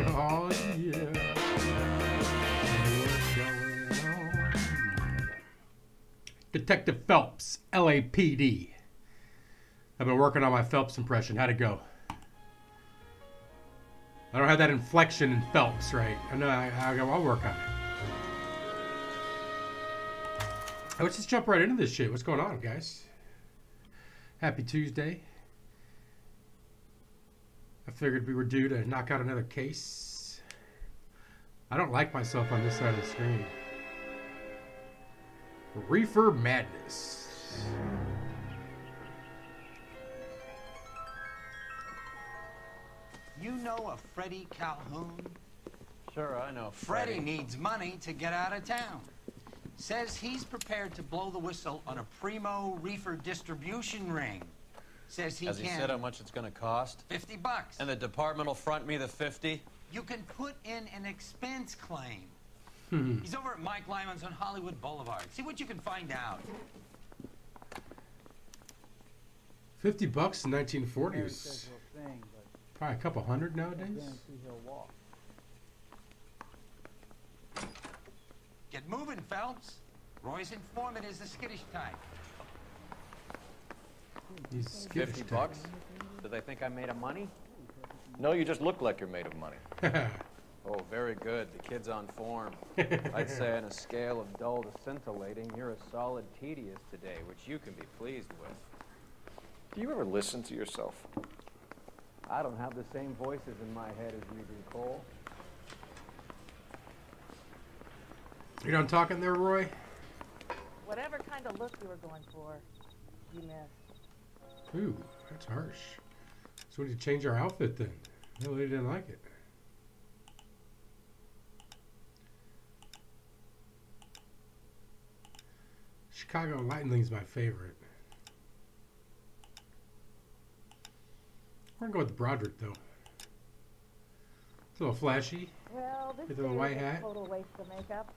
Oh, yeah. Detective Phelps, LAPD. I've been working on my Phelps impression. How'd it go? I don't have that inflection in Phelps, right? I know I'll work on it. Let's just jump right into this shit. What's going on, guys? Happy Tuesday. I figured we were due to knock out another case. I don't like myself on this side of the screen. Reefer Madness. You know a Freddie Calhoun? Sure, I know Freddie needs money to get out of town. Says he's prepared to blow the whistle on a primo reefer distribution ring. Says he Has he said how much it's going to cost? $50. And the department will front me the 50? You can put in an expense claim. He's over at Mike Lyman's on Hollywood Boulevard. See what you can find out. $50 in 1940s. Probably a couple hundred nowadays. Get moving, Phelps. Roy's informant is the skittish type. He's skittish $50? type. Do they think I'm made of money? No, you just look like you're made of money. Oh, very good. The kid's on form. I'd say on a scale of dull to scintillating, you're a solid tedious today, which you can be pleased with. Do you ever listen to yourself? I don't have the same voices in my head as you do, Cole. You done talking there, Roy? Whatever kind of look you were going for, you missed. Ooh, that's harsh. So we need to change our outfit then. No, they didn't like it. Chicago Lightning's my favorite. We're gonna go with Broderick though. It's a little flashy. Well, this With a is white a hat. total waste of makeup.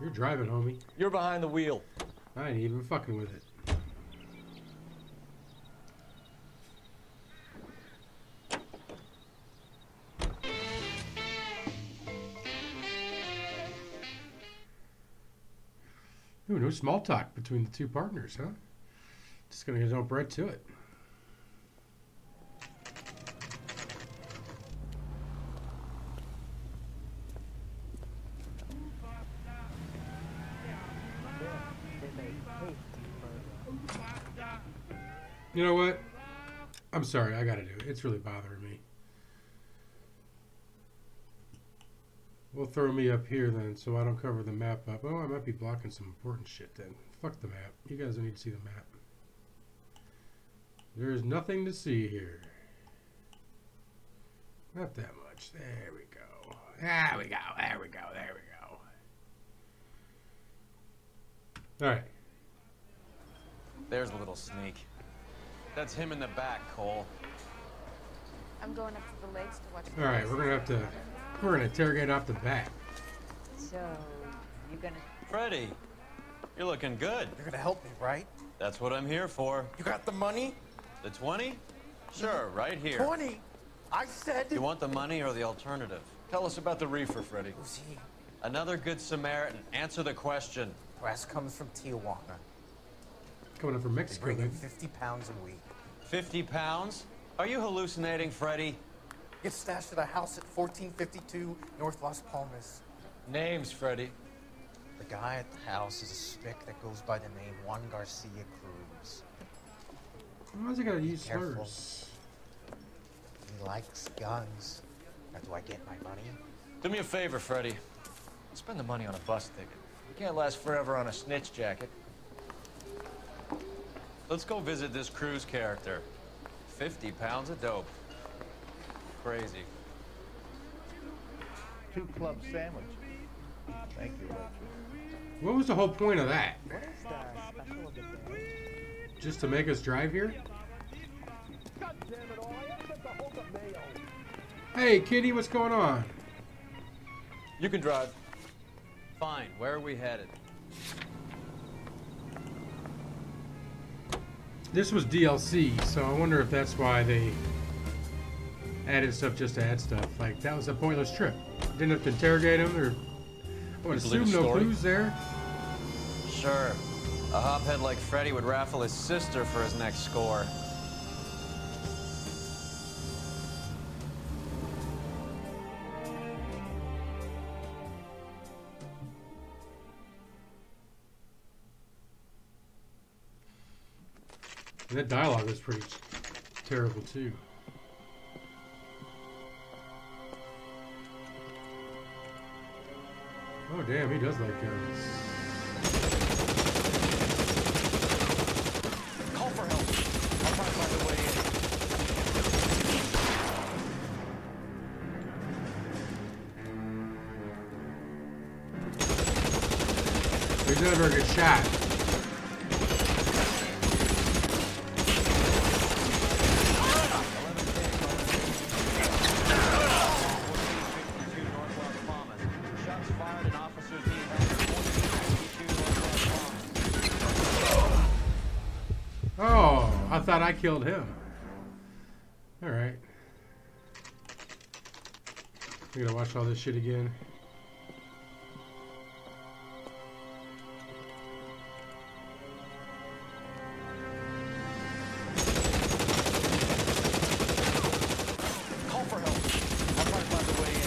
You're driving, homie. You're behind the wheel. I ain't even fucking with it. Ooh, no small talk between the two partners, huh? Just gonna jump right to it. You know what? I'm sorry, I gotta do it. It's really bothering me. We'll throw me up here then, so I don't cover the map up. Oh, I might be blocking some important shit then. Fuck the map. You guys don't need to see the map. There's nothing to see here. Not that much. There we go. There we go. There we go. There we go. All right. There's a little sneak. That's him in the back, Cole. I'm going up to the lakes to watch. All right, we're gonna interrogate off the bat. So, you gonna? Freddie, you're looking good. You're gonna help me, right? That's what I'm here for. You got the money? The 20? Sure, right here. 20? I said... You want the money or the alternative? Tell us about the reefer, Freddie. Who's he? Another good Samaritan. Answer the question. Wes comes from Tijuana. Coming up from They Mexico, bring in baby. 50 pounds a week. 50 pounds? Are you hallucinating, Freddie? Gets stashed at a house at 1452 North Las Palmas. Names, Freddie. The guy at the house is a spick that goes by the name Juan Garcia Cruz. Why's he gotta use Careful. slurs? He likes guns. Now, do I get my money? Do me a favor, Freddie. Spend the money on a bus ticket. You can't last forever on a snitch jacket. Let's go visit this Cruz character. 50 pounds of dope. Crazy. 2 club sandwich. Thank you, Richard. What was the whole point of that? What is the special of the day? Just to make us drive here? God damn it all, I have to hold the mail. Hey, kitty, what's going on? You can drive. Fine. Where are we headed? This was DLC, so I wonder if that's why they added stuff just to add stuff. Like, that was a pointless trip. Didn't have to interrogate him, or I would You believe assume his no story? clues there. Sure. A hophead like Freddy would raffle his sister for his next score. And that dialogue was pretty terrible too. Oh damn, he does like guns. Call for help. I'll try to find a way in. He's not a very good shot. Oh, I thought I killed him. Alright. We gotta watch all this shit again. Call for help. I'll try to find a way in.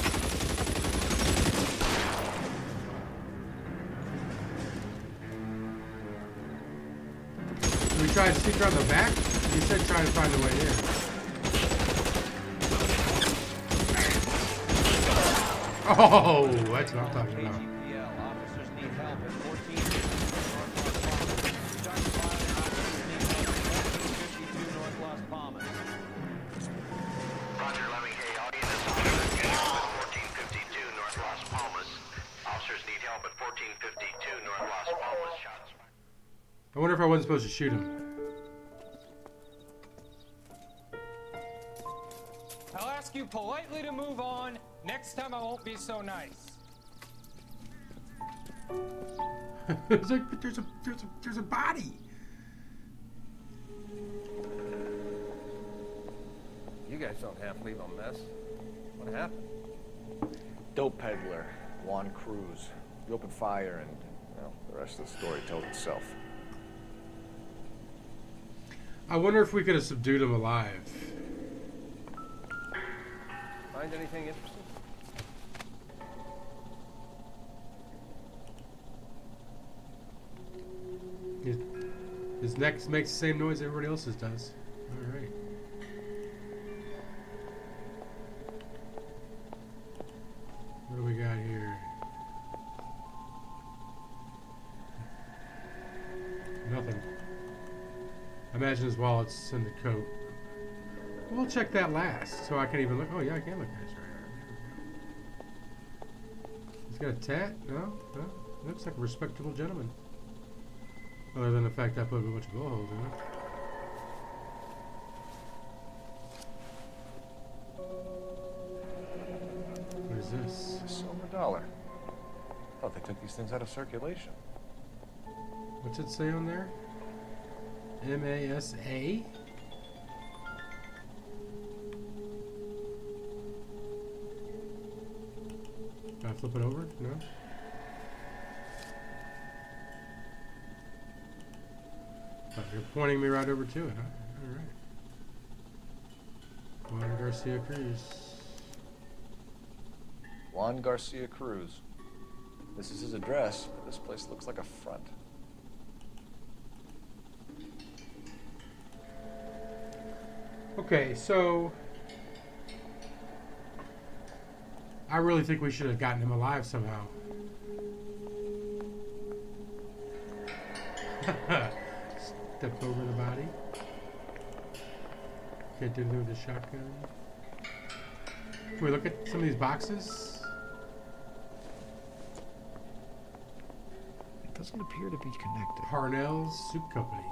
Do we try to sneak around the back? You said try to find a way in. Oh, that's what I'm talking about. KGPL. Officers need help at 1452 North Las Palmas. Roger, Lemming. Hey, all units, officers need help at 1452 North Las Palmas. Officers need help at 1452 North Las Palmas. Shots. I wonder if I wasn't supposed to shoot him. I'll ask you politely to move on. Next time I won't be so nice. It's like, but there's a body. You guys don't have to leave a mess. What happened? Dope peddler, Juan Cruz. You opened fire and, well, the rest of the story tells itself. I wonder if we could have subdued him alive. Find anything interesting? His neck makes the same noise everybody else's does. Alright. What do we got here? Nothing. I imagine his wallet's in the coat. We'll check that last, so I can even look. Oh yeah, I can look at this right. He's got a tat? No? No? Looks like a respectable gentleman. Other than the fact I put a bunch of blowholes in it. What is this? A silver dollar. Thought they took these things out of circulation. What's it say on there? M-A-S-A? Can I flip it over? No? Oh, you're pointing me right over to it, huh? Alright. Juan Garcia Cruz. Juan Garcia Cruz. This is his address, but this place looks like a front. Okay, so I really think we should have gotten him alive somehow. Step over the body. Can't do anything with the shotgun. Can we look at some of these boxes? It doesn't appear to be connected. Parnell's Soup Company.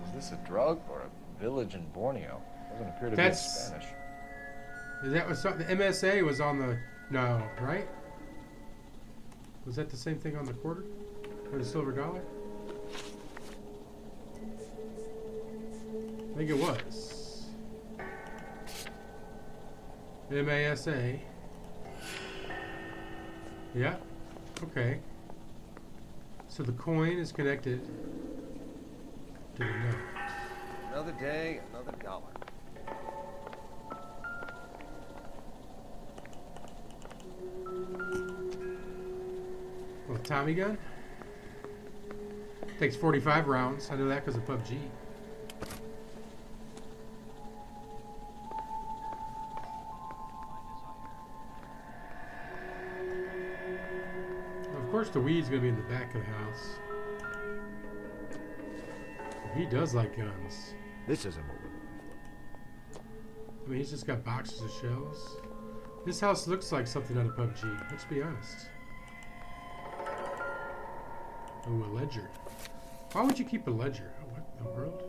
Is this a drug or a village in Borneo? Doesn't appear to be in Spanish. Is that was the MSA was on the no, right? Was that the same thing on the quarter? Or the silver dollar? I think it was. MASA. Yeah. Okay. So the coin is connected to the note. Another day, another dollar. Well, Tommy gun? Takes 45 rounds. I know that because of PUBG. Of course, the weed's going to be in the back of the house. He does like guns. This isn't what I mean, he's just got boxes of shells. This house looks like something out of PUBG. Let's be honest. Oh, a ledger. Why would you keep a ledger? Oh, what in the world?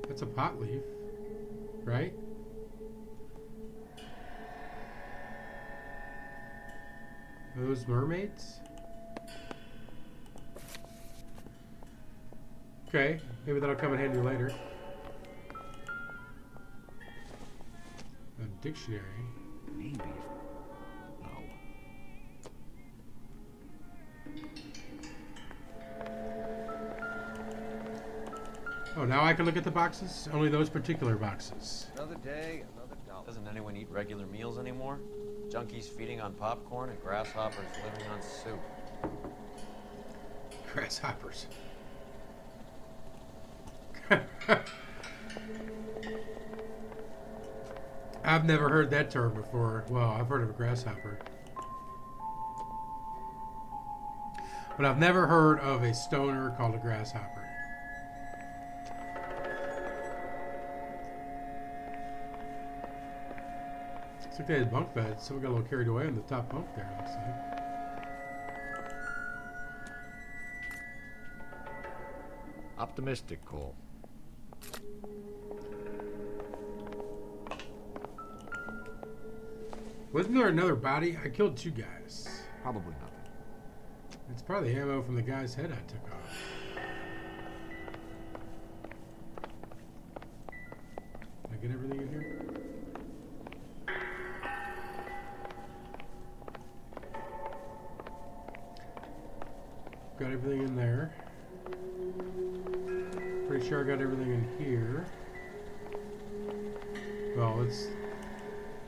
That's a pot leaf, right? Are those mermaids? Okay, maybe that'll come in handy later. A dictionary. maybe. No. Oh, now I can look at the boxes? Only those particular boxes. Another day, another dollar. Doesn't anyone eat regular meals anymore? Junkies feeding on popcorn and grasshoppers living on soup. Grasshoppers. I've never heard that term before. Well, I've heard of a grasshopper. But I've never heard of a stoner called a grasshopper. Looks like they had bunk beds. Someone got a little carried away on the top bunk there, it looks like. Optimistic, Cole. Wasn't there another body? I killed 2 guys. Probably nothing. It's probably ammo from the guy's head I took off. Did I get everything in here? Got everything in there. Pretty sure I got everything in here. Well, let's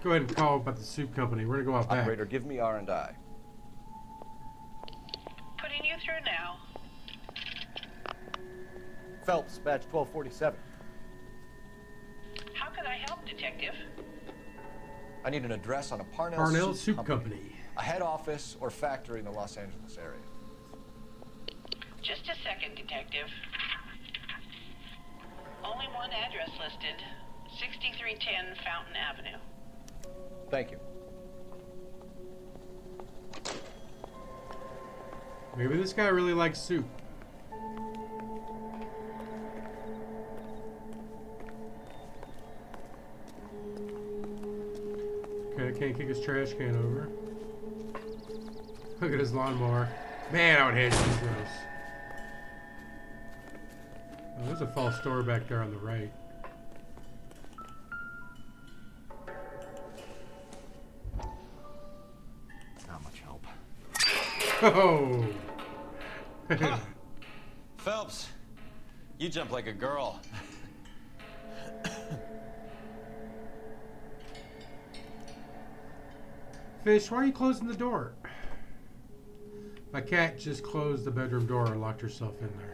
go ahead and call about the soup company. We're gonna go off back. Operator, give me R&I. Putting you through now. Phelps, badge 1247. How can I help, Detective? I need an address on a Parnell Soup Company. A head office or factory in the Los Angeles area. Just a second, Detective. Only one address listed. 6310 Fountain Avenue. Thank you. Maybe this guy really likes soup. Okay, I can't kick his trash can over. Look at his lawnmower. Man, I would hate these gross. Oh, there's a false door back there on the right. Not much help. Oh! Phelps, you jump like a girl. Fish, why are you closing the door? My cat just closed the bedroom door and locked herself in there.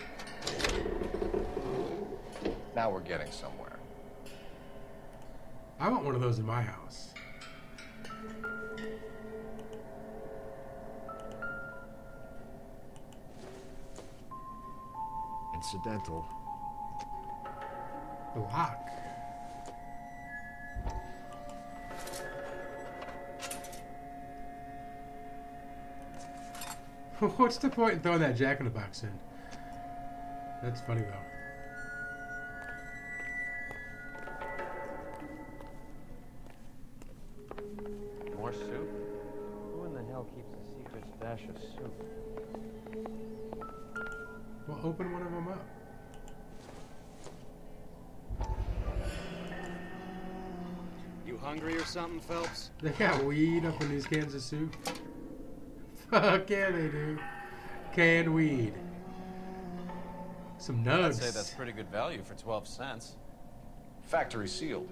Now we're getting somewhere. I want one of those in my house. Incidental. The lock. What's the point in throwing that jack-in-the-box in? That's funny though. More soup? Who in the hell keeps a secret stash of soup? Well, open one of them up. You hungry or something, Phelps? They got weed up in these cans of soup. Fuck yeah, they do. Canned weed. Some nugs. I'd say that's pretty good value for 12 cents. Factory sealed.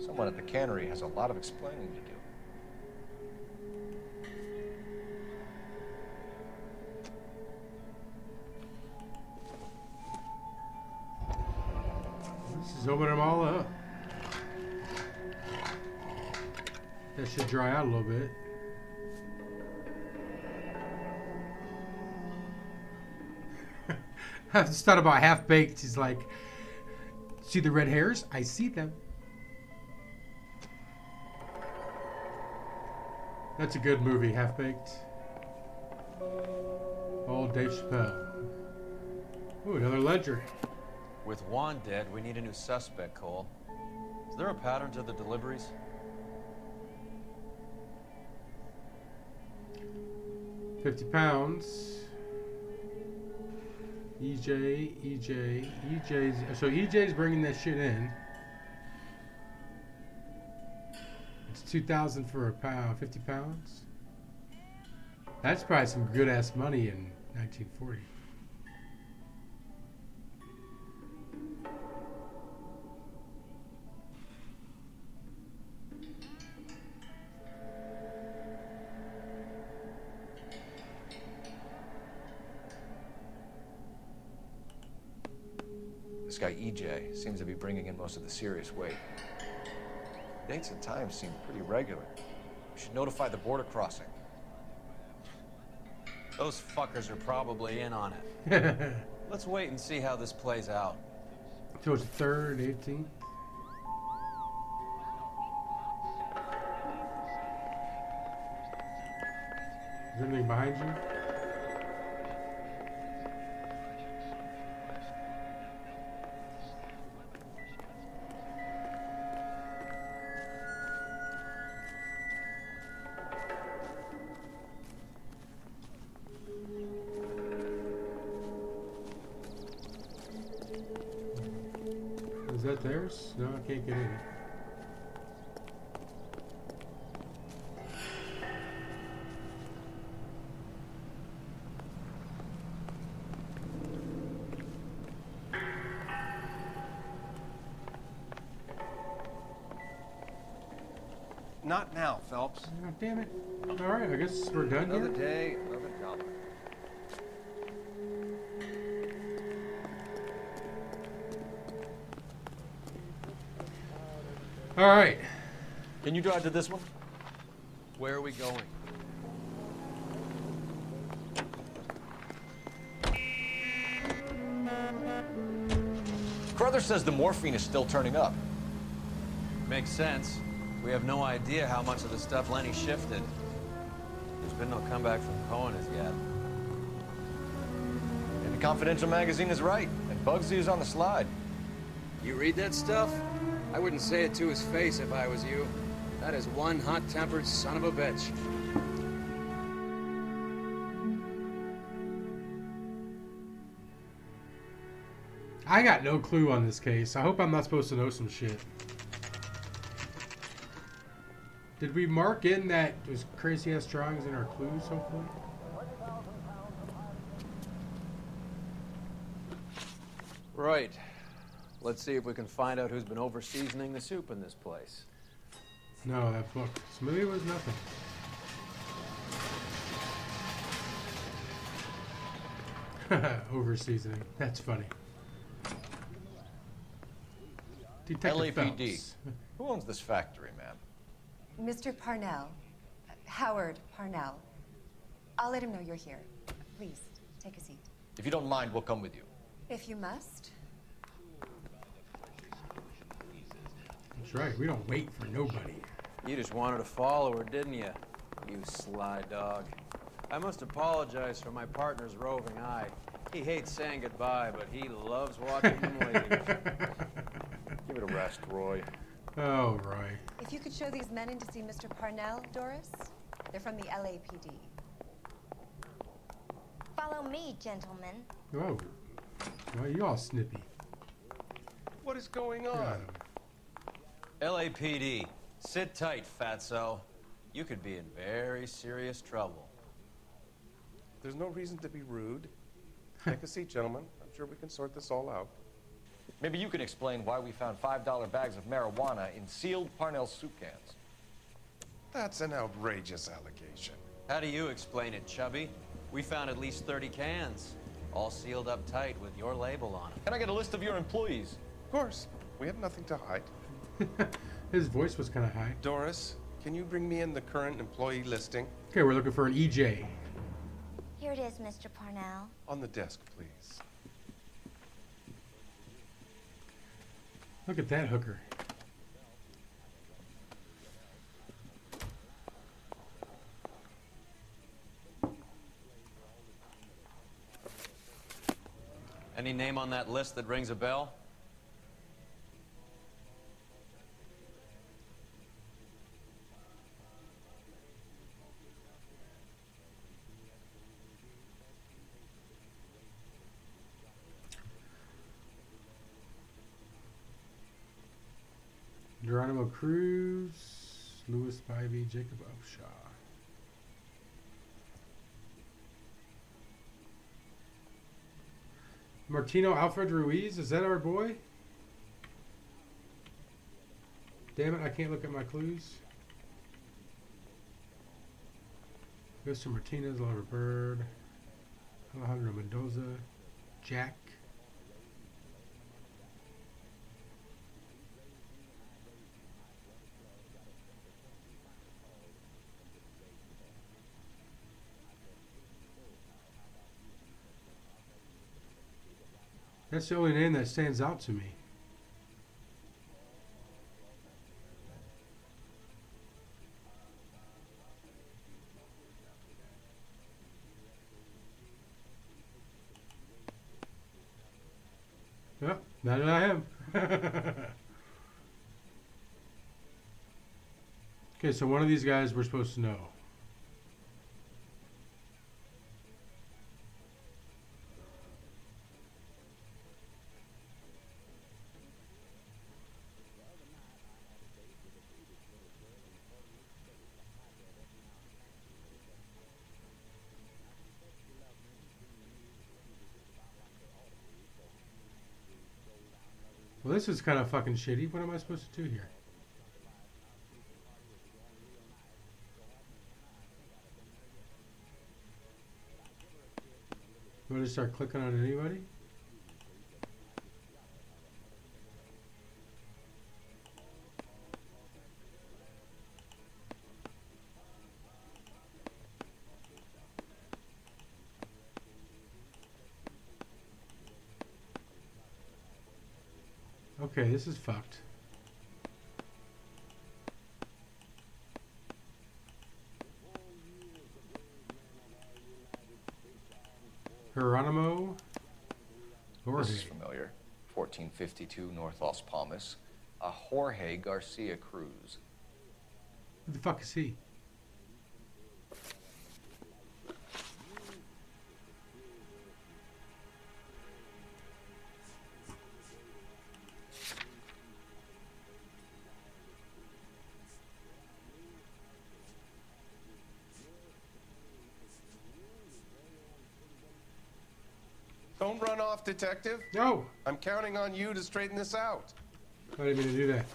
Someone at the cannery has a lot of explaining to do. Let's just open them all up. That should dry out a little bit. I just thought about Half Baked. He's like, see the red hairs? I see them. That's a good movie, Half Baked. Old Dave Chappelle. Ooh, another ledger. With Juan dead, we need a new suspect, Cole. Is there a pattern to the deliveries? £50. EJ's. So EJ's bringing that shit in. It's $2,000 for a pound, 50 pounds. That's probably some good ass money in 1940. This guy EJ seems to be bringing in most of the serious weight. Dates and times seem pretty regular. We should notify the border crossing. Those fuckers are probably in on it. Let's wait and see how this plays out. So it's 3rd, 18th. Is there anything behind you? Is that theirs? No, I can't get in. Not now, Phelps. Oh, damn it. All right, I guess we're done Another here. day, another dollar. All right. Can you drive to this one? Where are we going? Carruthers says the morphine is still turning up. Makes sense. We have no idea how much of the stuff Lenny shifted. There's been no comeback from Cohen as yet. Maybe Confidential magazine is right, and Bugsy is on the slide. You read that stuff? I wouldn't say it to his face if I was you. That is one hot-tempered son of a bitch. I got no clue on this case. I hope I'm not supposed to know some shit. Did we mark in that there's crazy ass drawings in our clues, hopefully? Right. Let's see if we can find out who's been over-seasoning the soup in this place. No, that book. Smithy was nothing. Over seasoning. That's funny. Detective LAPD. Phelps. Who owns this factory, ma'am? Mr. Parnell. Howard Parnell. I'll let him know you're here. Please, take a seat. If you don't mind, we'll come with you. If you must. That's right. We don't wait for nobody. You just wanted to follow her, didn't you? You sly dog. I must apologize for my partner's roving eye. He hates saying goodbye, but he loves watching them leave. Give it a rest, Roy. Oh, Roy. If you could show these men in to see Mr. Parnell, Doris. They're from the LAPD. Follow me, gentlemen. Oh. Why are you all snippy? What is going on? LAPD. Sit tight, fatso. You could be in very serious trouble. There's no reason to be rude. Take a seat, gentlemen. I'm sure we can sort this all out. Maybe you can explain why we found $5 bags of marijuana in sealed Parnell soup cans. That's an outrageous allegation. How do you explain it, Chubby? We found at least 30 cans, all sealed up tight with your label on them. Can I get a list of your employees? Of course. We have nothing to hide. His voice was kind of high. Doris, can you bring me in the current employee listing? Okay, we're looking for an EJ. Here it is, Mr. Parnell. On the desk, please. Look at that hooker. Any name on that list that rings a bell? Geronimo Cruz, Louis Spivey, Jacob Upshaw. Martino Alfred Ruiz, is that our boy? Damn it, I can't look at my clues. Mr. Martinez, Oliver Bird, Alejandro Mendoza, Jack. That's the only name that stands out to me. Yep, now that I am. Okay, so one of these guys we're supposed to know. Well, this is kind of fucking shitty. What am I supposed to do here? Do I just start clicking on anybody? Okay, this is fucked. Geronimo? This is familiar. 1452 North Las Palmas. A Jorge Garcia Cruz. Who the fuck is he? Don't run off, detective. No. I'm counting on you to straighten this out. I didn't mean to do that.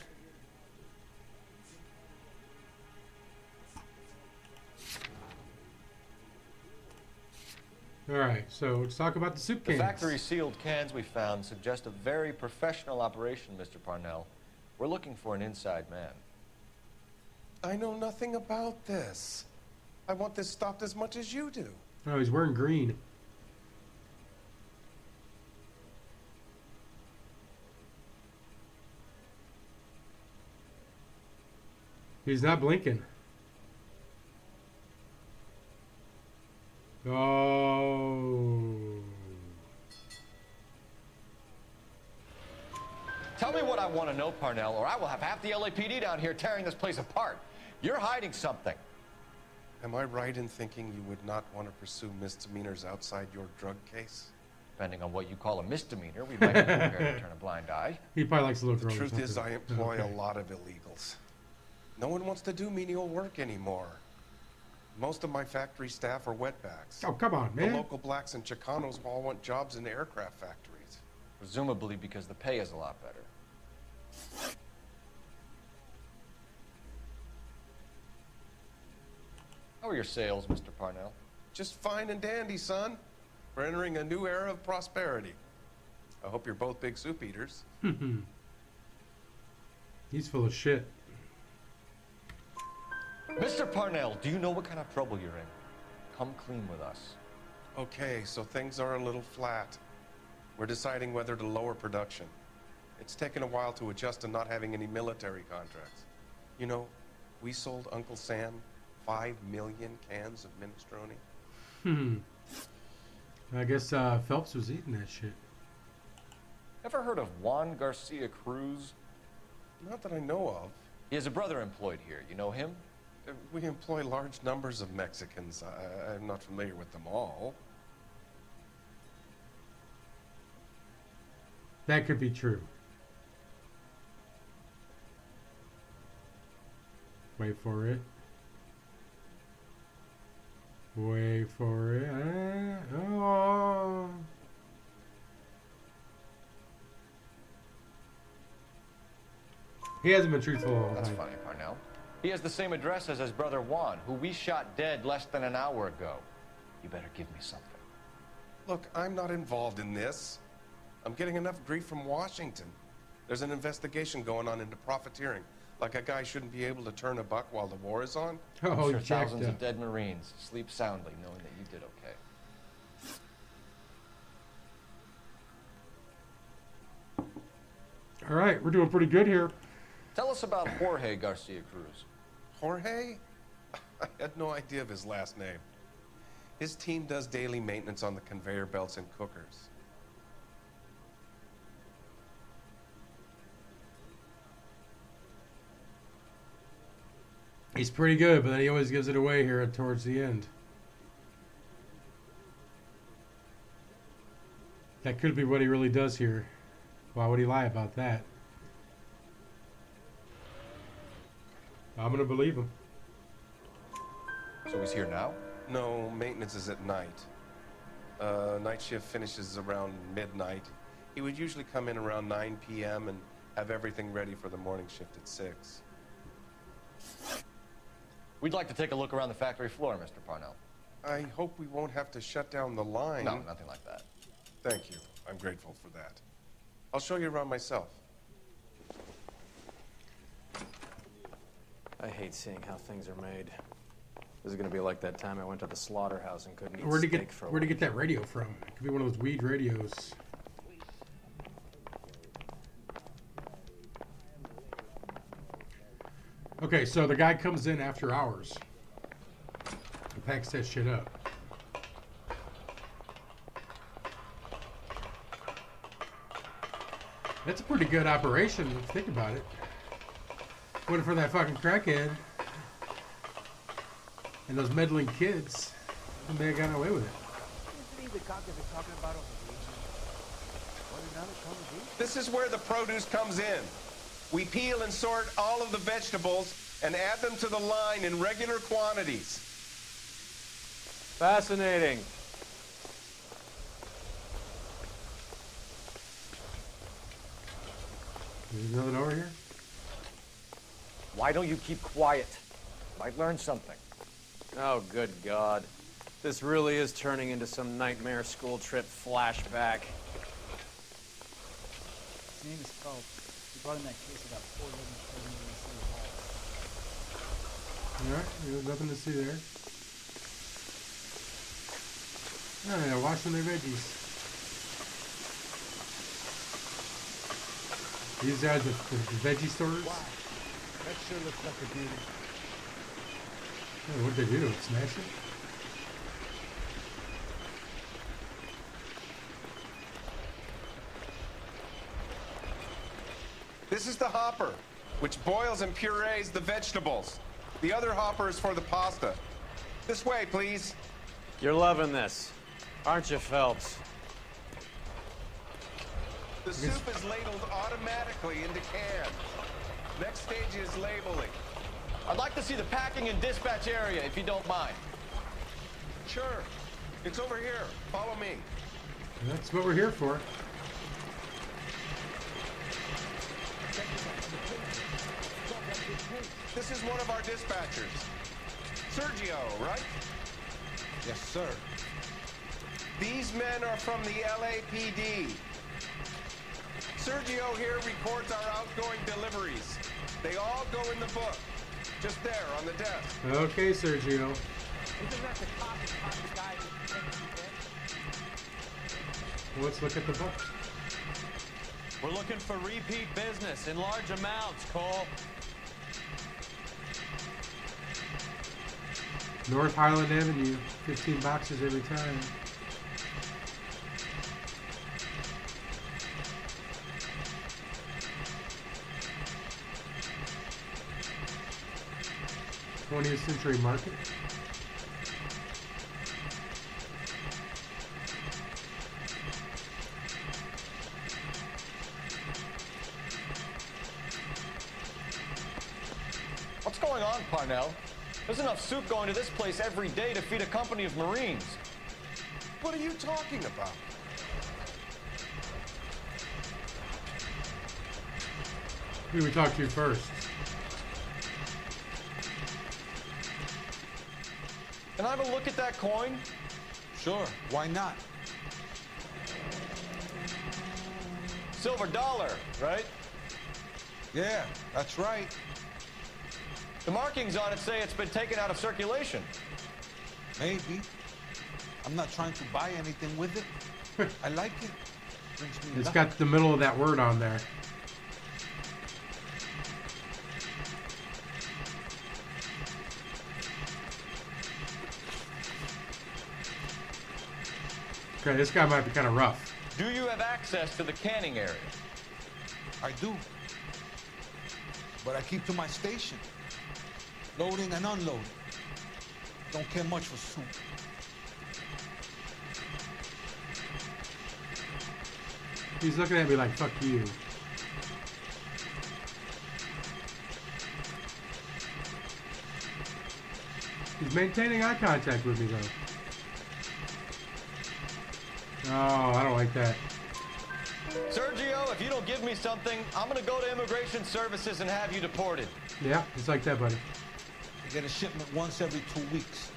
Alright, so let's talk about the soup cans. The factory sealed cans we found suggest a very professional operation, Mr. Parnell. We're looking for an inside man. I know nothing about this. I want this stopped as much as you do. Oh, he's wearing green. He's not blinking. Oh. Tell me what I want to know, Parnell, or I will have half the LAPD down here tearing this place apart. You're hiding something. Am I right in thinking you would not want to pursue misdemeanors outside your drug case? Depending on what you call a misdemeanor, we might be prepared to turn a blind eye. He probably likes to look. The truth is, I employ a lot of illegals. No one wants to do menial work anymore. Most of my factory staff are wetbacks. Oh, come on, man. The local blacks and Chicanos all want jobs in aircraft factories. Presumably because the pay is a lot better. How are your sales, Mr. Parnell? Just fine and dandy, son. We're entering a new era of prosperity. I hope you're both big soup eaters. He's full of shit. Mr. Parnell, do you know what kind of trouble you're in? Come clean with us. Okay, so things are a little flat. We're deciding whether to lower production. It's taken a while to adjust to not having any military contracts. You know, we sold Uncle Sam 5 million cans of minestrone. I guess Phelps was eating that shit. Ever heard of Juan Garcia Cruz? Not that I know of. He has a brother employed here. You know him? We employ large numbers of Mexicans. I'm not familiar with them all. That could be true. Wait for it. Wait for it. Oh. He hasn't been truthful all the That's time. funny, Parnell. He has the same address as his brother Juan, who we shot dead less than an hour ago. You better give me something. Look, I'm not involved in this. I'm getting enough grief from Washington. There's an investigation going on into profiteering. Like a guy shouldn't be able to turn a buck while the war is on. Oh, I'm sure jacked thousands up. of dead Marines sleep soundly knowing that you did okay. All right, we're doing pretty good here. Tell us about Jorge Garcia Cruz. Jorge? I had no idea of his last name. His team does daily maintenance on the conveyor belts and cookers. He's pretty good, but then he always gives it away here towards the end. That could be what he really does here. Why would he lie about that? I'm gonna believe him. So he's here now? No, maintenance is at night. Night shift finishes around midnight. He would usually come in around 9 p.m. and have everything ready for the morning shift at 6. We'd like to take a look around the factory floor, Mr. Parnell. I hope we won't have to shut down the line. No, nothing like that. Thank you. I'm grateful for that. I'll show you around myself. I hate seeing how things are made. This is gonna be like that time I went to the slaughterhouse and couldn't eat Where'd he steak for a get week. that radio from? It could be one of those weed radios. Okay, so the guy comes in after hours and packs that shit up. That's a pretty good operation if you think about it. Waiting for that fucking crackhead and those meddling kids, and they got away with it. This is where the produce comes in. We peel and sort all of the vegetables and add them to the line in regular quantities. Fascinating. There's nothing over here? Why don't you keep quiet? Might learn something. Oh, good God. This really is turning into some nightmare school trip flashback. His name is Phelps. He brought in that case about 4 living children in the city hall. Alright, there's nothing to see there. Oh, they're washing their veggies. These are the veggie stores? Wow, that sure looks like a dude. Oh, what'd they do? Smash it? This is the hopper, which boils and purees the vegetables. The other hopper is for the pasta. This way, please. You're loving this, aren't you, Phelps? The soup is ladled automatically into cans. Next stage is labeling. I'd like to see the packing and dispatch area, if you don't mind. Sure. It's over here. Follow me. That's what we're here for. This is one of our dispatchers. Sergio, right? Yes, sir. These men are from the LAPD. Sergio here records our outgoing deliveries. They all go in the book. Just there on the desk. Okay, Sergio. Isn't that the copy guy who's pretending to be dead? Let's look at the book. We're looking for repeat business in large amounts, Cole. North Highland Avenue, 15 boxes every time. '20th Century Market. What's going on, Parnell? There's enough soup going to this place every day to feed a company of Marines. What are you talking about? Who we talk to first? Can I have a look at that coin? Sure, why not? Silver dollar, right? Yeah, that's right. The markings on it say it's been taken out of circulation. Maybe. I'm not trying to buy anything with it. I like it. Brings me It's luck. got the middle of that word on there. Okay, this guy might be kind of rough. Do you have access to the canning area? I do. But I keep to my station. Loading and unloading. Don't care much for soup. He's looking at me like, fuck you. He's maintaining eye contact with me, though. Oh, I don't like that. Sergio, if you don't give me something, I'm gonna go to Immigration Services and have you deported. Yeah, it's like that, buddy. I get a shipment once every 2 weeks.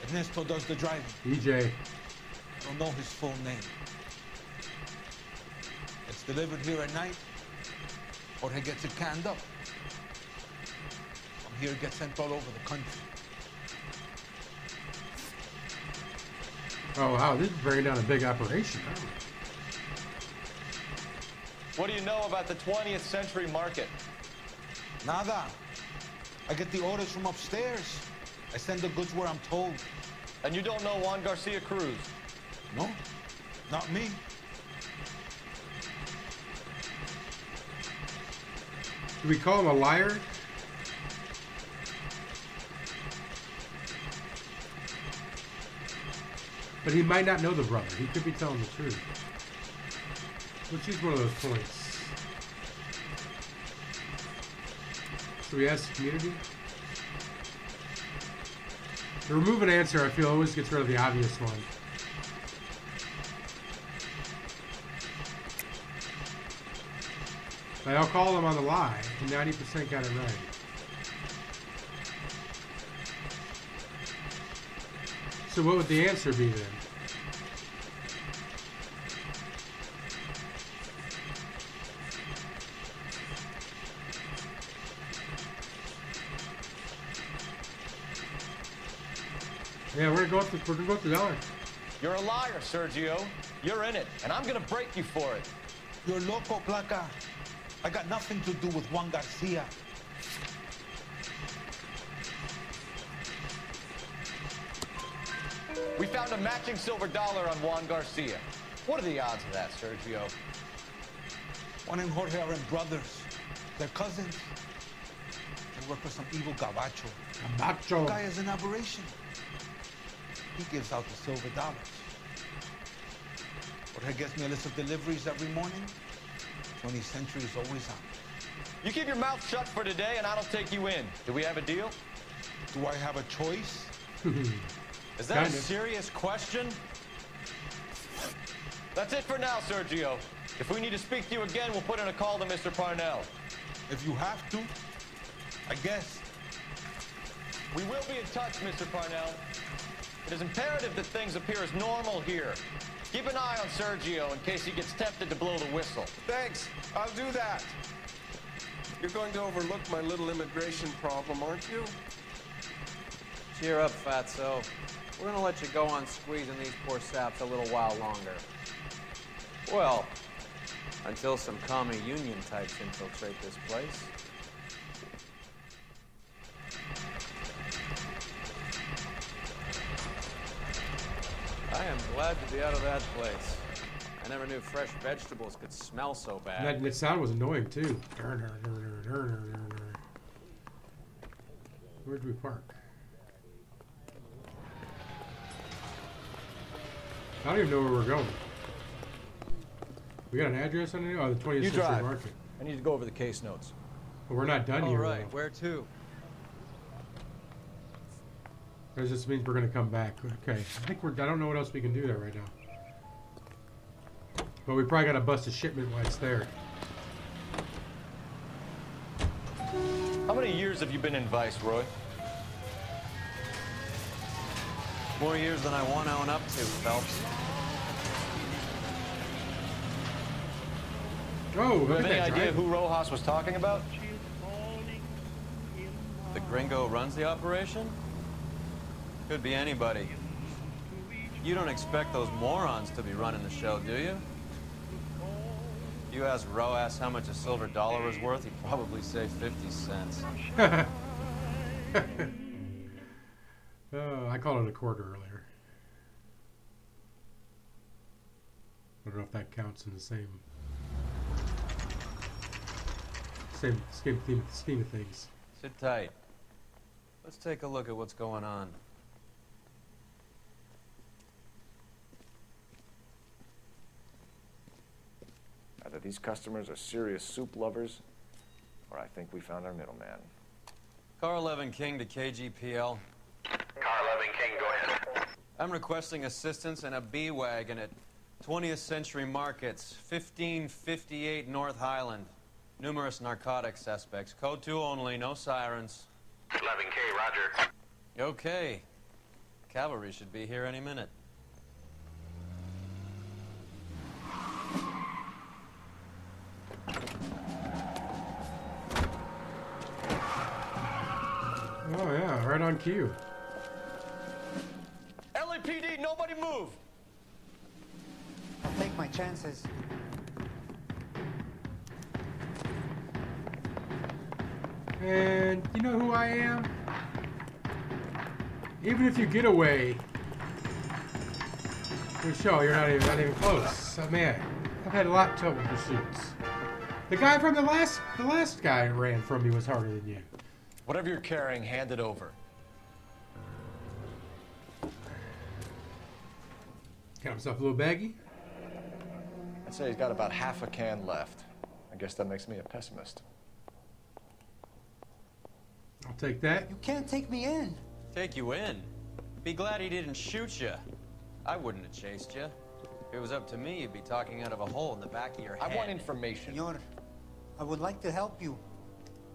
Ernesto does the driving. EJ. I don't know his full name. It's delivered here at night, or he gets it canned up. From here, it gets sent all over the country. Oh, wow, this is bringing down a big operation. What do you know about the 20th Century Market? Nada. I get the orders from upstairs. I send the goods where I'm told. And you don't know Juan Garcia Cruz? No, not me. Do we call him a liar? But he might not know the brother. He could be telling the truth. Let's use one of those points. So we ask the community. The remove an answer, I feel, always gets rid of the obvious one. But I'll call them on the lie, and 90% got it right. So what would the answer be then? Yeah, we're gonna go up the dollar. You're a liar, Sergio. You're in it, and I'm gonna break you for it. You're loco, Placa. I got nothing to do with Juan Garcia. We found a matching silver dollar on Juan Garcia. What are the odds of that, Sergio? Juan and Jorge are brothers. They're cousins. They work for some evil gabacho. Gabacho. The guy is an aberration. He gives out the silver dollars. Jorge gets me a list of deliveries every morning. 20th Century is always on. You keep your mouth shut for today, and I don't take you in. Do we have a deal? Do I have a choice? Is that a serious question? That's it for now, Sergio. If we need to speak to you again, we'll put in a call to Mr. Parnell. If you have to, I guess. We will be in touch, Mr. Parnell. It is imperative that things appear as normal here. Keep an eye on Sergio in case he gets tempted to blow the whistle. Thanks. I'll do that. You're going to overlook my little immigration problem, aren't you? Cheer up, Fatso. We're gonna let you go on squeezing these poor saps a little while longer. Well, until some commie union types infiltrate this place. I am glad to be out of that place. I never knew fresh vegetables could smell so bad. That sound was annoying too. Where'd we park? I don't even know where we're going. We got an address on it? Oh, the 20th You Century drive. Market. I need to go over the case notes. Well, we're not done All here. right, though. where to? That just means we're gonna come back. Okay. I don't know what else we can do there right now. But we probably gotta bust a shipment while it's there. How many years have you been in Vice, Roy? More years than I want to own up to, Phelps. Oh, You look have at any that idea drive. who Rojas was talking about? The gringo runs the operation? Could be anybody. You don't expect those morons to be running the show, do you? If you ask Rojas how much a silver dollar is worth, he'd probably say 50 cents. I called it a quarter earlier. I don't know if that counts in the same scheme of things. Sit tight. Let's take a look at what's going on. Either these customers are serious soup lovers, or I think we found our middleman. Car 11 King to KGPL. Car 11 King, go ahead. I'm requesting assistance in a B-Wagon at 20th Century Markets, 1558 North Highland. Numerous narcotic suspects. Code 2 only, no sirens. 11K, roger. Okay. Cavalry should be here any minute. Oh yeah, right on cue. LAPD, nobody move! I'll take my chances. And you know who I am? Even if you get away, for sure you're not even close. Man, I've had a lot of trouble pursuits. The guy from the last guy ran from me was harder than you. Whatever you're carrying, hand it over. Got himself a little baggie. I'd say he's got about half a can left. I guess that makes me a pessimist. I'll take that. You can't take me in. Take you in? Be glad he didn't shoot you. I wouldn't have chased you. If it was up to me, you'd be talking out of a hole in the back of your head. I want information. Senor, I would like to help you,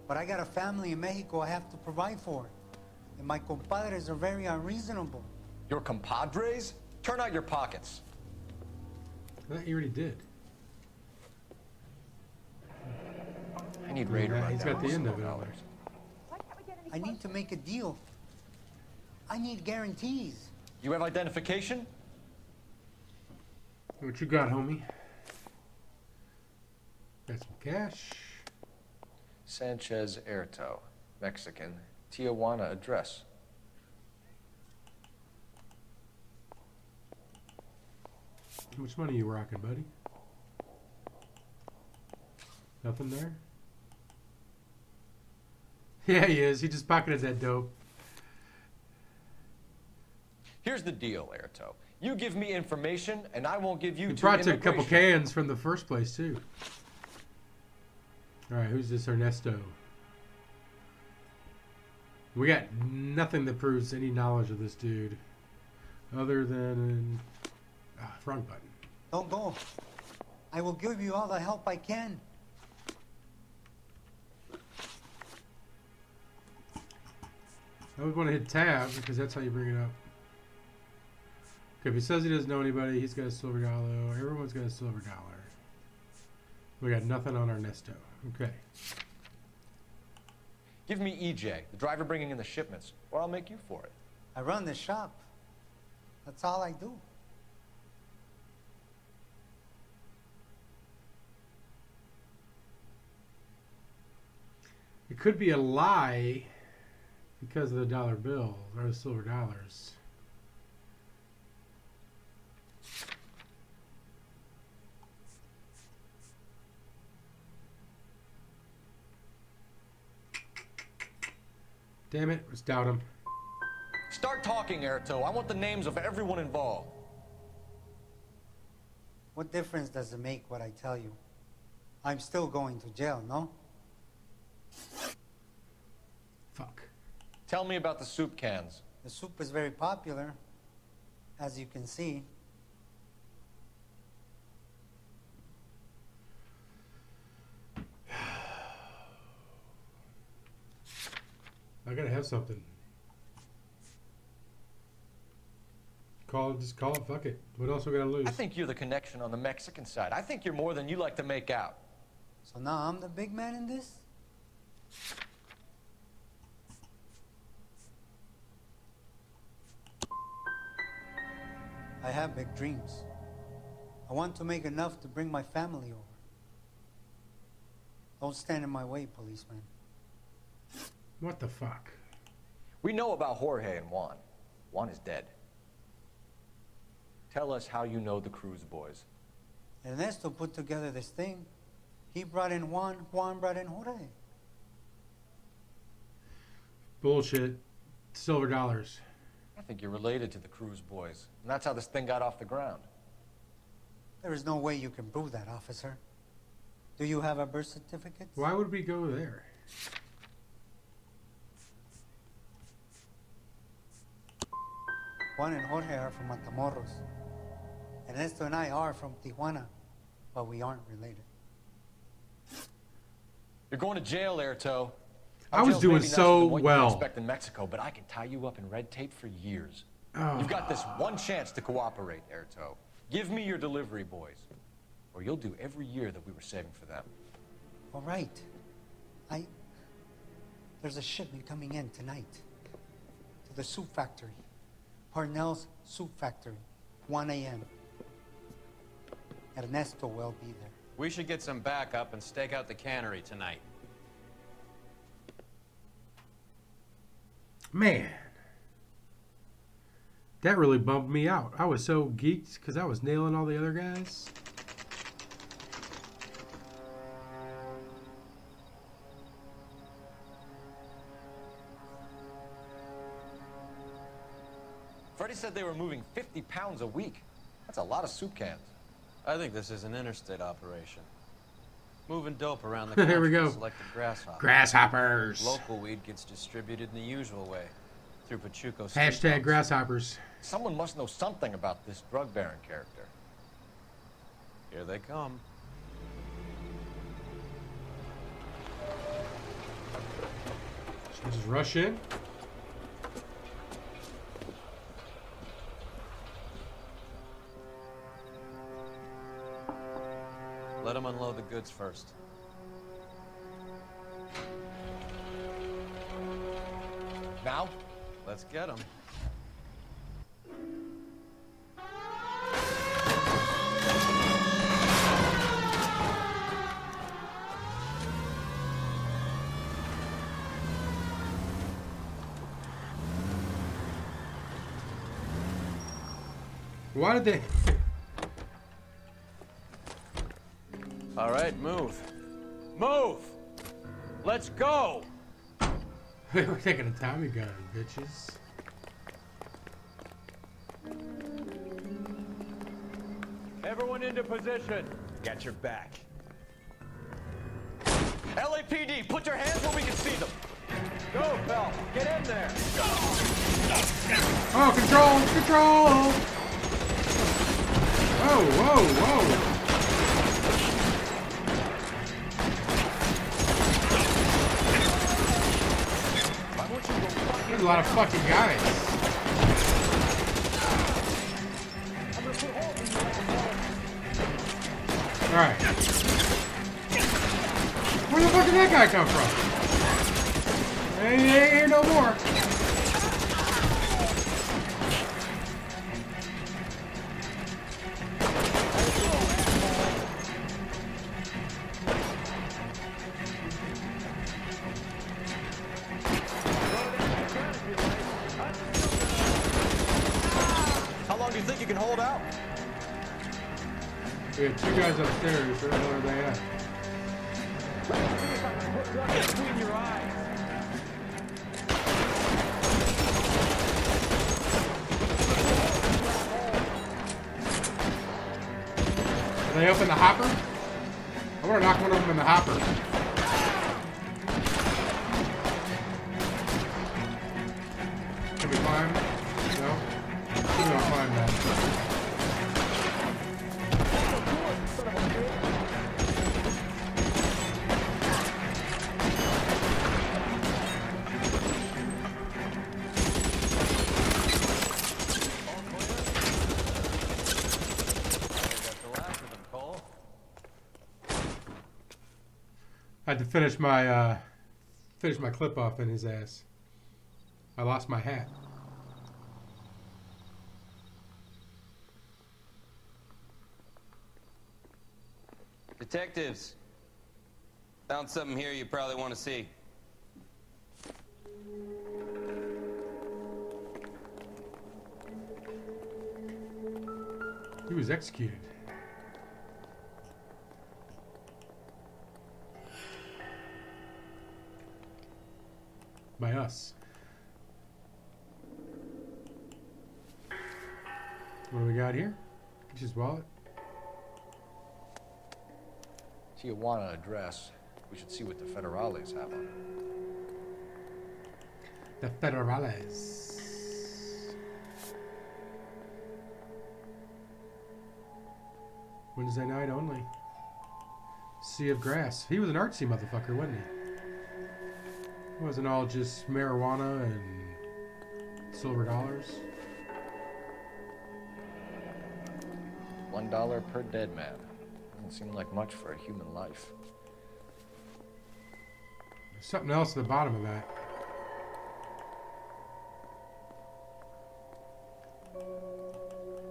but I got a family in Mexico I have to provide for. And my compadres are very unreasonable. Your compadres? Turn out your pockets. That you already did. I need Ray to Yeah, run he's down got the some end of it. dollars. I need to make a deal. I need guarantees. You have identification? What you got, homie? Got some cash. Sanchez Erto, Mexican, Tijuana address. How much money you rocking, buddy? Nothing there? Yeah, he is. He just pocketed that dope. Here's the deal, Airto. You give me information, and I won't give you He to brought a couple immigration. cans from the first place, too. Alright, who's this Ernesto? We got nothing that proves any knowledge of this dude. Other than... wrong button. Don't go. I will give you all the help I can. I would want to hit tab because that's how you bring it up. Okay, if he says he doesn't know anybody, he's got a silver dollar. Everyone's got a silver dollar. We got nothing on Ernesto. Okay. Give me EJ, the driver bringing in the shipments, or I'll make you for it. I run the shop. That's all I do. It could be a lie because of the dollar bill or the silver dollars. Damn it, let's doubt him. Start talking, Airto. I want the names of everyone involved. What difference does it make what I tell you? I'm still going to jail, no? Fuck. Tell me about the soup cans. The soup is very popular, as you can see. I gotta have something. Just call it, fuck it. What else we gotta lose? I think you're the connection on the Mexican side. I think you're more than you like to make out. So now I'm the big man in this? I have big dreams. I want to make enough to bring my family over. Don't stand in my way, policeman. What the fuck? We know about Jorge and Juan. Juan is dead. Tell us how you know the Cruz boys. Ernesto put together this thing. He brought in Juan, Juan brought in Jorge. Bullshit. Silver dollars. I think you're related to the Cruz boys. And that's how this thing got off the ground. There is no way you can prove that, officer. Do you have a birth certificate? Why would we go there? Juan and Jorge are from Matamoros. Ernesto and I are from Tijuana, but we aren't related. You're going to jail, Airto. I was doing so well. Expect in Mexico, but I can tie you up in red tape for years. Oh. You've got this one chance to cooperate, Airto. Give me your delivery boys, or you'll do every year that we were saving for them. All right. There's a shipment coming in tonight to the soup factory. Parnell's Soup Factory, 1 a.m. Ernesto will be there. We should get some backup and stake out the cannery tonight. Man. That really bummed me out. I was so geeked because I was nailing all the other guys. Freddie said they were moving 50 pounds a week. That's a lot of soup cans. I think this is an interstate operation. Moving dope around the There country we go. with selected grasshoppers. Grasshoppers. Local weed gets distributed in the usual way, through Pachuco street Hashtag pumps. grasshoppers. Someone must know something about this drug baron character. Here they come. Should we just rush in? Let them unload the goods first. Now? Let's get them. Why did they... All right, move. Move! Let's go! We're taking a Tommy gun, bitches. Everyone into position. Got your back. LAPD, put your hands where we can see them. Go, Bell. Get in there. Oh, control! Control! Whoa, whoa, whoa! There's a lot of fucking guys. Alright. Where the fuck did that guy come from? He ain't here no more. How long do you think you can hold out? We have two guys upstairs. Where the hell are they at? Between your eyes. Are they up in the hopper? I want to knock one of them in the hopper. Can we climb? No? We're gonna climb that. I had to finish my clip off in his ass. I lost my hat. Detectives, found something here you probably want to see. He was executed. By us. What do we got here? Get his wallet. Tijuana address. We should see what the Federales have on it. The Federales. Wednesday night only. Sea of Grass. He was an artsy motherfucker, wasn't he? It wasn't all just marijuana and silver dollars. $1 per dead man. Doesn't seem like much for a human life. There's something else at the bottom of that.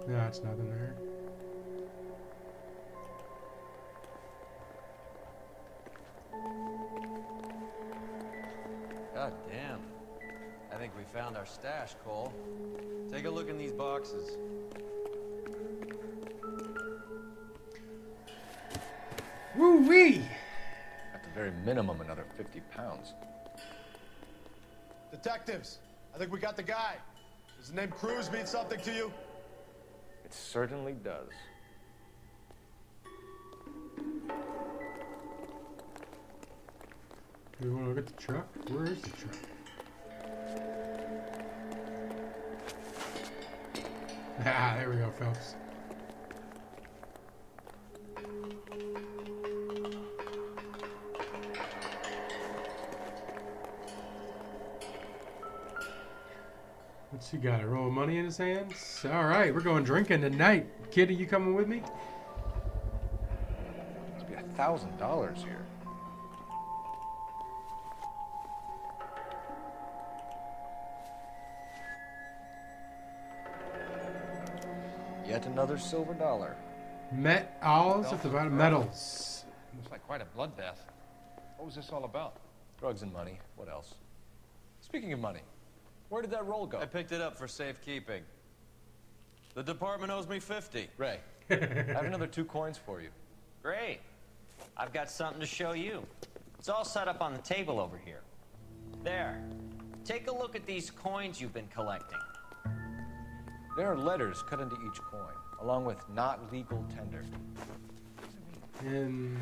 No, it's nothing there. God damn. I think we found our stash, Cole. Take a look in these boxes. Woo-wee! At the very minimum, another 50 pounds. Detectives, I think we got the guy. Does the name Cruz mean something to you? It certainly does. Do we want to look at the truck? Where is the truck? Ah, there we go, folks. What's he got? A roll of money in his hands? All right, we're going drinking tonight. Kid, are you coming with me? Must be $1,000 here. Yet another silver dollar. Metals at the bottom. Metals. Looks like quite a bloodbath. What was this all about? Drugs and money. What else? Speaking of money, where did that roll go? I picked it up for safekeeping. The department owes me 50. Ray, I have another 2 coins for you. Great. I've got something to show you. It's all set up on the table over here. There. Take a look at these coins you've been collecting. There are letters cut into each coin, along with not legal tender. And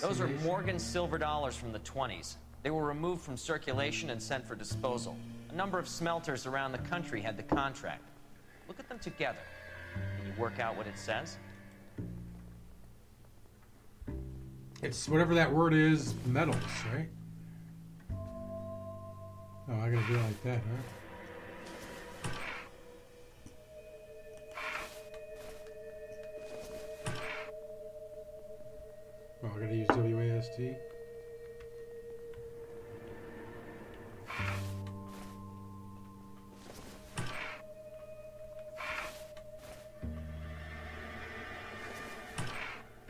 those are Morgan silver dollars from the 20s. They were removed from circulation and sent for disposal. A number of smelters around the country had the contract. Look at them together. Can you work out what it says? It's whatever that word is, metals, right? Oh, I gotta do it like that, huh? Oh, I gotta use WASD.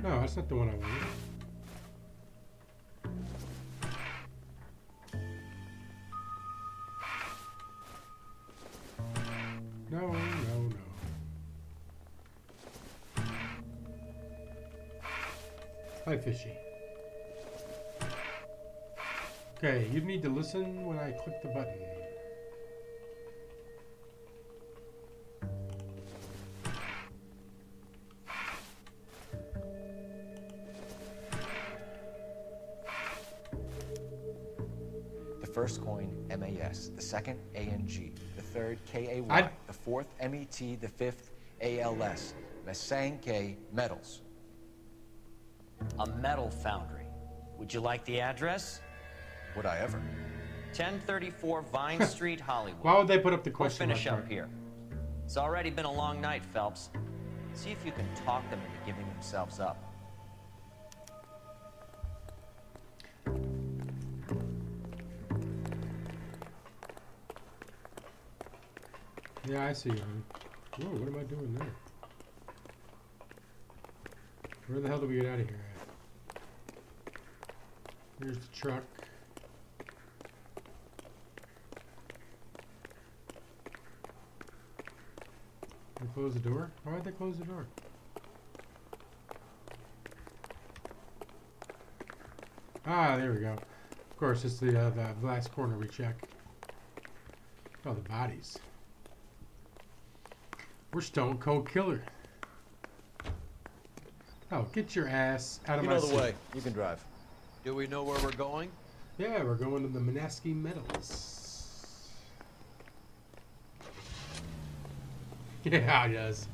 No, that's not the one I wanted. No, no, no. Hi, fishy. Okay, you need to listen when I click the button. The first coin, MAS. The second, ANG. The third, KAY. The fourth, MET. The fifth, ALS. Masanke Metals. A metal foundry. Would you like the address? Would I ever? 1034 Vine Street, Hollywood. Why would they put up the question We'll finish mark up part? here. It's already been a long night, Phelps. See if you can talk them into giving themselves up. Yeah, I see you. Whoa, what am I doing there? Where the hell do we get out of here at? Here's the truck. They close the door? Why'd they close the door? Ah, there we go. Of course, it's the last corner we check. Oh, the bodies. We're Stone Cold Killer. Oh, get your ass out of my seat. You know the way. You can drive. Do we know where we're going? Yeah, we're going to the Manaski Metals. Yeah, it does.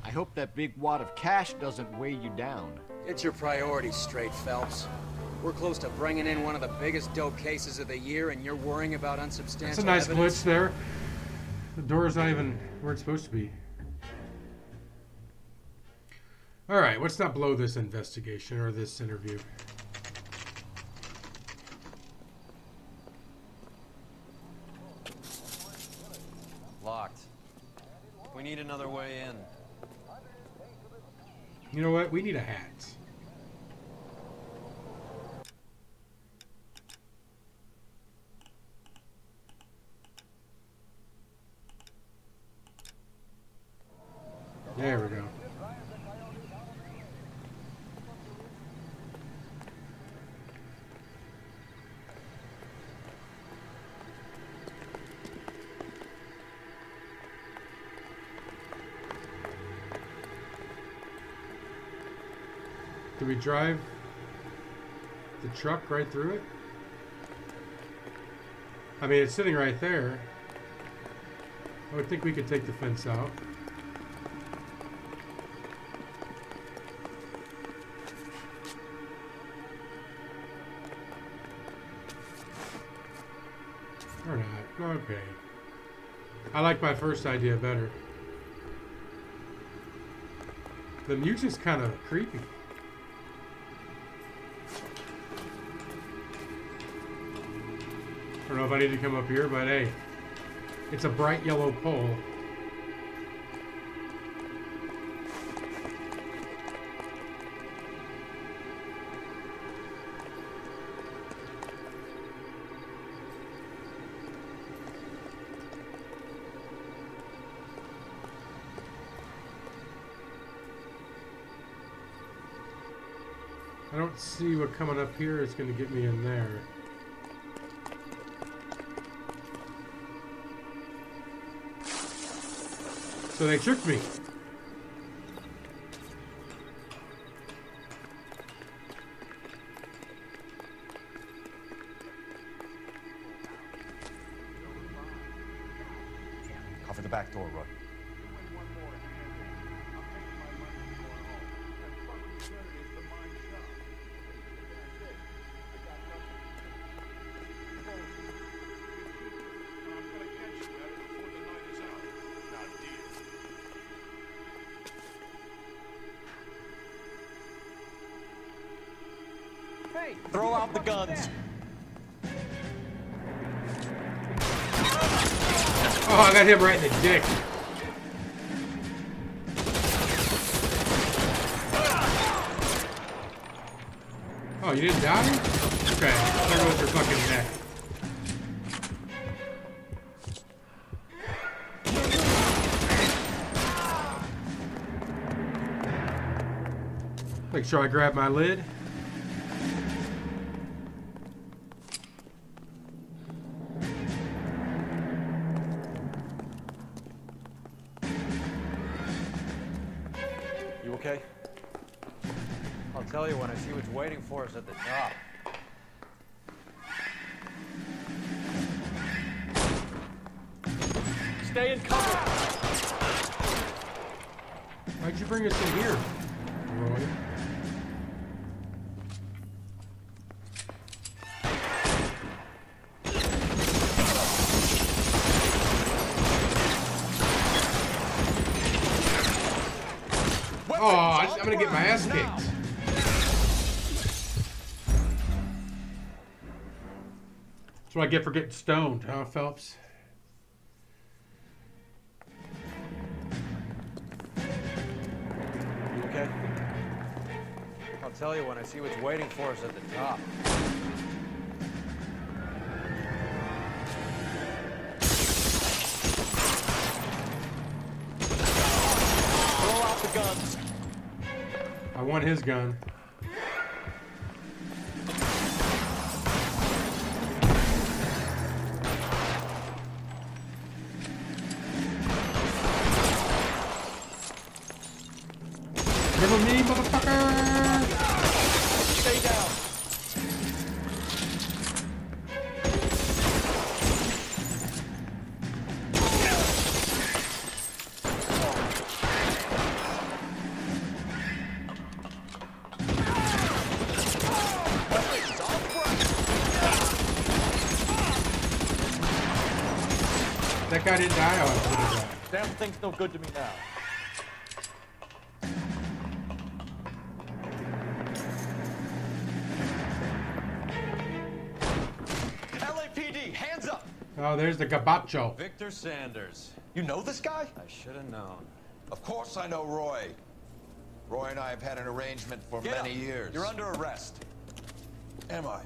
I hope that big wad of cash doesn't weigh you down. Get your priorities straight, Phelps. We're close to bringing in one of the biggest dope cases of the year, and you're worrying about unsubstantial That's a nice evidence? glitch there. The door's not even where it's supposed to be. Alright, let's not blow this investigation or this interview. Locked. We need another way in. You know what? We need a hat. There we go. Do we drive the truck right through it? I mean, it's sitting right there. I would think we could take the fence out. Or not. Okay. I like my first idea better. The music's kind of creepy. I don't know if I need to come up here, but hey, it's a bright yellow pole. I don't see what coming up here is going to get me in there. So they tricked me. Cover the back door, Roy. Throw out the guns. Oh, I got him right in the dick. Oh, you didn't die? Okay, there goes your fucking neck. Make sure I grab my lid. You okay? I'll tell you when I see what's waiting for us at the top. Stay in cover! Why'd you bring us in here, Roy? Oh, I'm gonna get my ass kicked. That's what I get for getting stoned, huh, Phelps? You okay? I'll tell you when I see what's waiting for us at the top. Throw out the guns. I want his gun. Remember me, motherfucker! Stay down. That guy didn't die. Oh, Damn thing's no good to me now. LAPD, hands up! oh, there's the gabacho. Victor Sanders. You know this guy? I should have known. Of course I know Roy. Roy and I have had an arrangement for Get many up. years. You're under arrest. Am I?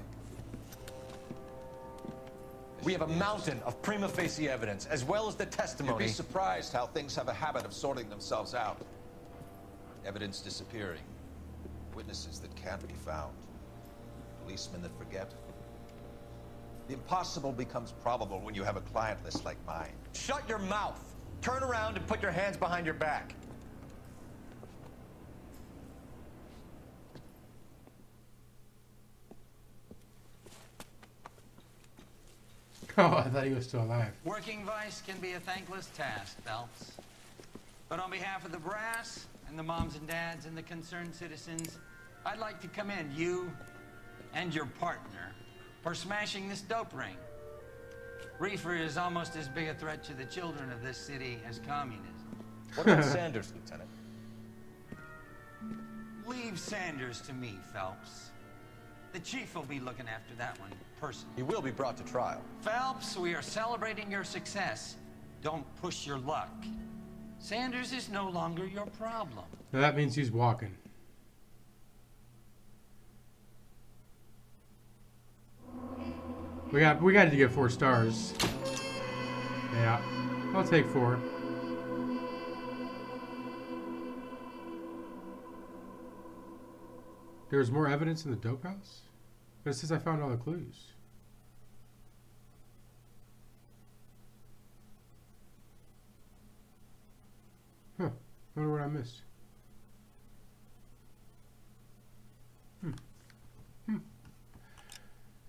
We have a mountain of prima facie evidence, as well as the You'd testimony. be surprised how things have a habit of sorting themselves out. Evidence disappearing. Witnesses that can't be found. Policemen that forget. The impossible becomes probable when you have a client list like mine. Shut your mouth. Turn around and put your hands behind your back. Oh, I thought he was still alive. Working vice can be a thankless task, Phelps. But on behalf of the brass and the moms and dads and the concerned citizens, I'd like to commend you and your partner for smashing this dope ring. Reefer is almost as big a threat to the children of this city as communism. What about Sanders, Lieutenant? Leave Sanders to me, Phelps. The chief will be looking after that one personally. He will be brought to trial. Phelps, we are celebrating your success. Don't push your luck. Sanders is no longer your problem. Now that means he's walking. We got to get 4 stars. Yeah, I'll take 4. There's more evidence in the dope house? But it says I found all the clues. Huh. I wonder what I missed.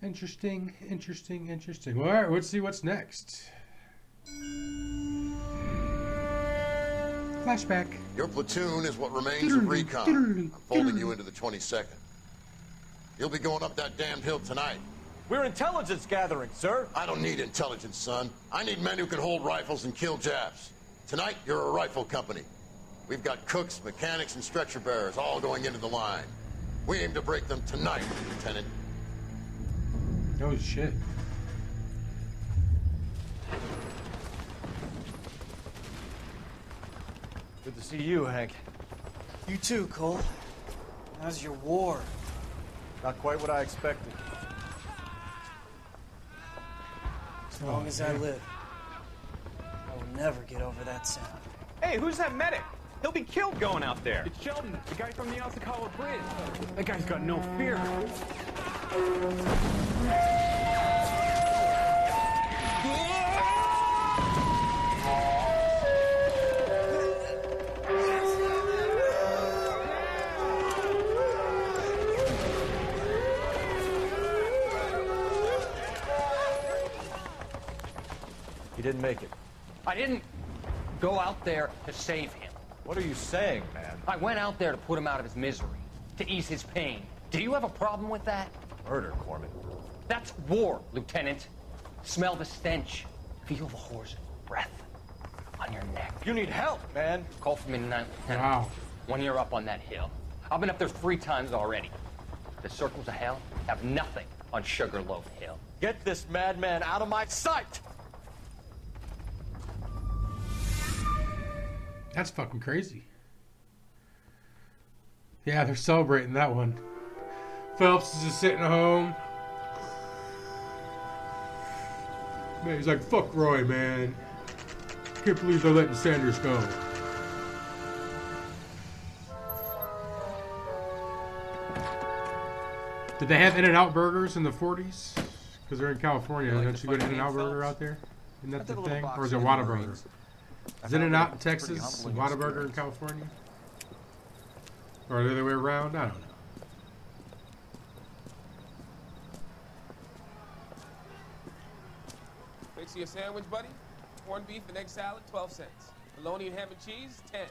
Interesting, interesting, interesting. Well, all right, let's see what's next. Flashback. Your platoon is what remains of recon. I'm folding you into the 22nd. You'll be going up that damned hill tonight. We're intelligence gathering, sir. I don't need intelligence, son. I need men who can hold rifles and kill Japs. Tonight, you're a rifle company. We've got cooks, mechanics, and stretcher bearers all going into the line. We aim to break them tonight, Lieutenant. Oh, shit. Good to see you, Hank. You too, Cole. How's your war? Not quite what I expected. As long as I live, I will never get over that sound. Hey, who's that medic? He'll be killed going out there. It's Sheldon, the guy from the Osakawa Bridge. That guy's got no fear. He didn't make it. I didn't go out there to save him. What are you saying, man? I went out there to put him out of his misery, to ease his pain. Do you have a problem with that? Murder, Corman. That's war, Lieutenant. Smell the stench. Feel the horse's breath on your neck. You need help, man. Call for me tonight, Lieutenant. Wow. When you're up on that hill. I've been up there 3 times already. The circles of hell have nothing on Sugarloaf Hill. Get this madman out of my sight! That's fucking crazy. Yeah, they're celebrating that one. Phelps is just sitting at home. Man, he's like, fuck Roy, man. Can't believe they're letting Sanders go. Did they have In-N-Out burgers in the 40s? Because they're in California. Don't you go to In-N-Out burger out there? Isn't that the thing? Or is it Whataburger? Is In-N-Out in Texas, Whataburger in California? Or the other way around? I don't know. Fix you a sandwich, buddy? Corned beef and egg salad, 12 cents. Bologna and ham and cheese, 10.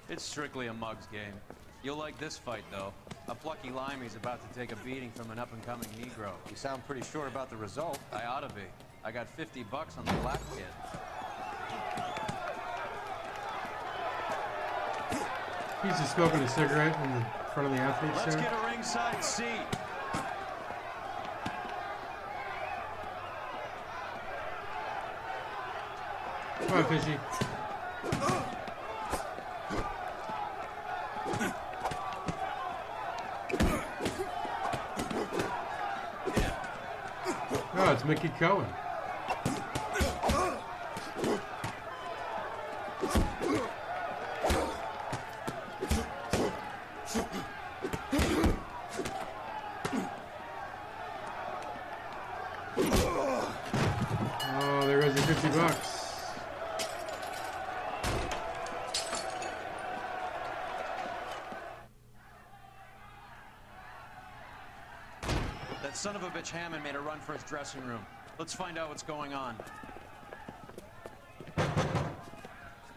It's strictly a mug's game. You'll like this fight, though. A plucky limey's about to take a beating from an up-and-coming Negro. You sound pretty sure about the result. I ought to be. I got $50 on the black kid. He's just smoking a cigarette in the front of the athletes Let's there. get a ringside seat. Come on, Fishy. Oh, it's Mickey Cohen. Oh, there goes your $50. That son of a bitch Hammond made a run for his dressing room. Let's find out what's going on.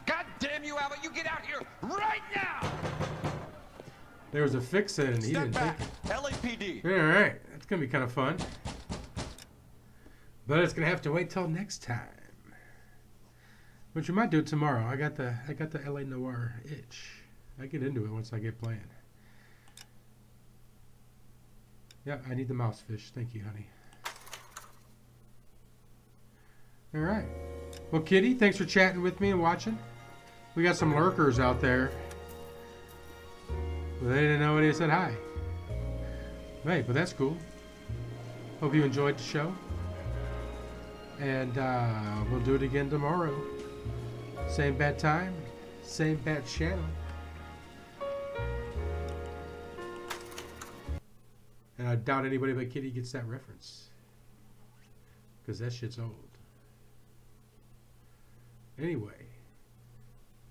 God damn you, Albert! You get out here right now! There was a fix-in and he didn't take it. LAPD. All right, that's gonna be kind of fun, but it's gonna have to wait till next time. Which we might do it tomorrow. I got the LA Noire itch. I get into it once I get playing. Yeah, I need the mouse fish. Thank you, honey. All right. Well, Kitty, thanks for chatting with me and watching. We got some lurkers out there. But they didn't know what he said hi. Right, but that's cool. Hope you enjoyed the show. And we'll do it again tomorrow. Same bad time, same bad channel. And I doubt anybody but Kitty gets that reference. Because that shit's old. Anyway.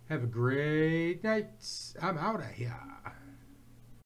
Have a great night. I'm out of here.